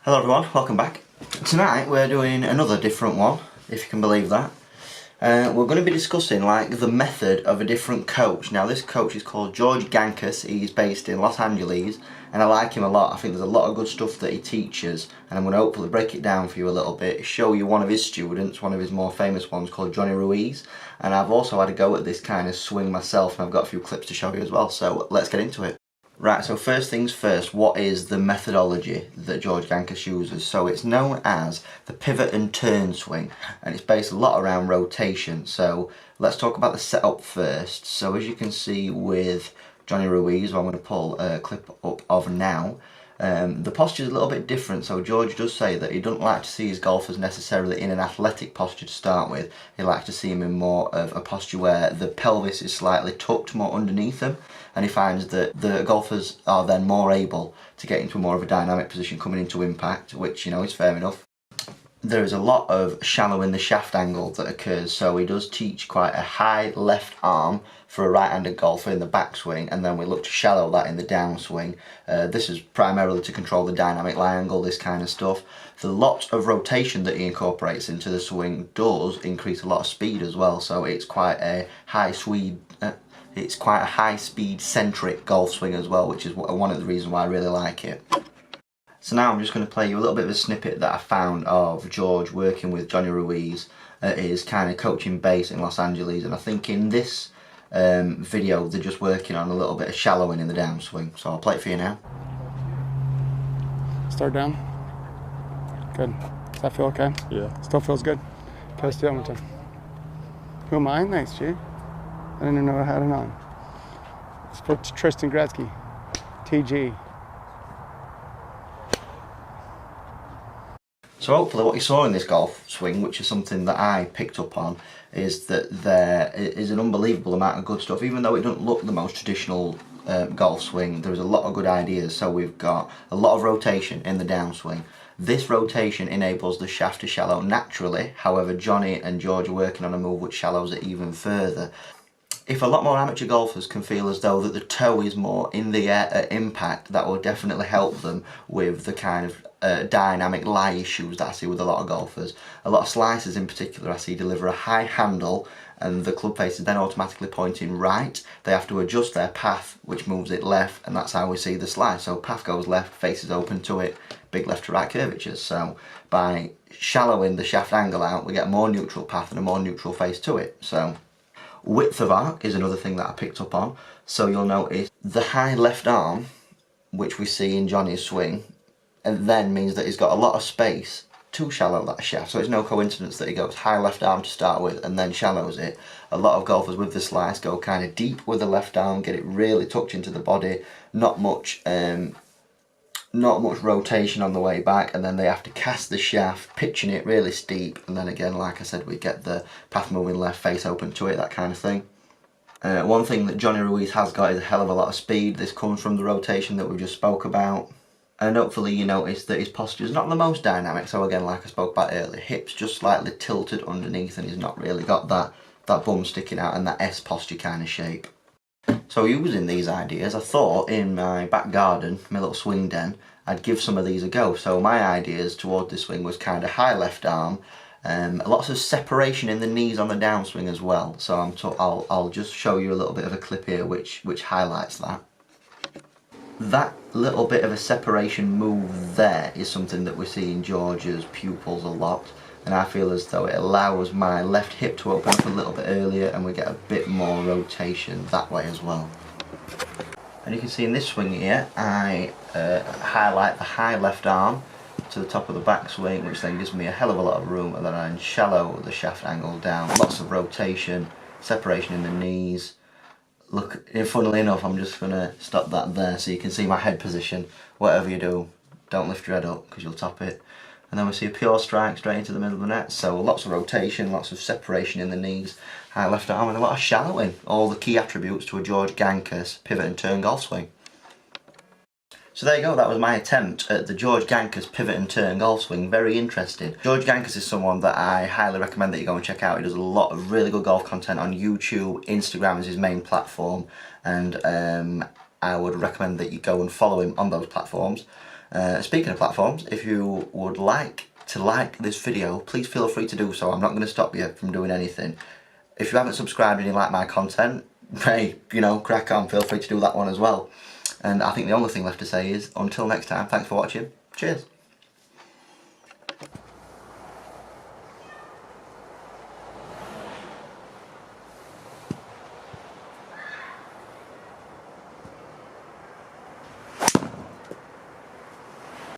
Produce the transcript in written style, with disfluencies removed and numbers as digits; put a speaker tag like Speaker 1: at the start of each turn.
Speaker 1: Hello everyone, welcome back. Tonight we're doing another different one, if you can believe that. We're going to be discussing the method of a different coach. Now this coach is called George Gankas. He's based in Los Angeles and I like him a lot. I think there's a lot of good stuff that he teaches and I'm going to hopefully break it down for you a little bit, show you one of his students, one of his more famous ones called Johnny Ruiz. And I've also had a go at this kind of swing myself and I've got a few clips to show you as well, so let's get into it. Right, so first things first, what is the methodology that George Gankas uses? So it's known as the pivot and turn swing, and it's based a lot around rotation. So let's talk about the setup first. So as you can see with Johnny Ruiz, who I'm going to pull a clip up of now, the posture is a little bit different. So George does say that he doesn't like to see his golfers necessarily in an athletic posture to start with. He likes to see them in more of a posture where the pelvis is slightly tucked more underneath them, and he finds that the golfers are then more able to get into more of a dynamic position coming into impact, which, you know, is fair enough. There is a lot of shallowing the shaft angle that occurs, so he does teach quite a high left arm for a right-handed golfer in the backswing, and then we look to shallow that in the downswing. This is primarily to control the dynamic lie angle, this kind of stuff. The lot of rotation that he incorporates into the swing does increase a lot of speed as well, so it's quite a high speed. It's quite a high speed centric golf swing as well, which is one of the reasons why I really like it. So now I'm just going to play you a little bit of a snippet that I found of George working with Johnny Ruiz at his kind of coaching base in Los Angeles, and I think in this video they're just working on a little bit of shallowing in the downswing. So I'll play it for you now.
Speaker 2: Start down. Good. Does that feel okay?
Speaker 3: Yeah.
Speaker 2: Still feels good? Okay, let's do that one time. Who am I? Thanks, G. I didn't even know I had it on. Spoke to Tristan Gretzky. TG.
Speaker 1: So hopefully what you saw in this golf swing, which is something that I picked up on, is that there is an unbelievable amount of good stuff. Even though it doesn't look the most traditional golf swing, there's a lot of good ideas. So we've got a lot of rotation in the downswing. This rotation enables the shaft to shallow naturally. However, Johnny and George are working on a move which shallows it even further. If a lot more amateur golfers can feel as though that the toe is more in the air at impact, that will definitely help them with the kind of dynamic lie issues that I see with a lot of golfers. A lot of slicers in particular I see deliver a high handle and the club face is then automatically pointing right. They have to adjust their path, which moves it left, and that's how we see the slice. So path goes left, face is open to it, big left to right curvatures. So by shallowing the shaft angle out, we get a more neutral path and a more neutral face to it. So width of arc is another thing that I picked up on. So you'll notice the high left arm, which we see in Johnny's swing, and then means that he's got a lot of space to shallow that shaft. So it's no coincidence that he goes high left arm to start with and then shallows it. A lot of golfers with the slice go kind of deep with the left arm, get it really tucked into the body, not much rotation on the way back, and then they have to cast the shaft, pitching it really steep, and then again, like I said, we get the path moving left, face open to it, that kind of thing. One thing that Johnny Ruiz has got is a hell of a lot of speed. This comes from the rotation that we just spoke about. And hopefully you notice that his posture is not the most dynamic. So again, like I spoke about earlier, hips just slightly tilted underneath and he's not really got that bum sticking out and that S posture kind of shape. So using these ideas, I thought in my back garden, my little swing den, I'd give some of these a go. So my ideas toward this swing was kind of high left arm, lots of separation in the knees on the downswing as well. So I'll just show you a little bit of a clip here which highlights that. That little bit of a separation move there is something that we see in George's pupils a lot, and I feel as though it allows my left hip to open up a little bit earlier and we get a bit more rotation that way as well. And you can see in this swing here, I highlight the high left arm to the top of the backswing, which then gives me a hell of a lot of room, and then I shallow the shaft angle down, lots of rotation, separation in the knees. Look, funnily enough, I'm just going to stop that there so you can see my head position. Whatever you do, don't lift your head up because you'll top it. And then we see a pure strike straight into the middle of the net. So lots of rotation, lots of separation in the knees, high left arm, and a lot of shallowing. All the key attributes to a George Gankas pivot and turn golf swing. So there you go, that was my attempt at the George Gankas pivot and turn golf swing. Very interesting. George Gankas is someone that I highly recommend that you go and check out. He does a lot of really good golf content on YouTube. Instagram is his main platform, and I would recommend that you go and follow him on those platforms. Speaking of platforms, if you would like to like this video, please feel free to do so. I'm not going to stop you from doing anything. If you haven't subscribed and you like my content, hey, you know, crack on, feel free to do that one as well. And I think the only thing left to say is, until next time, thanks for watching. Cheers.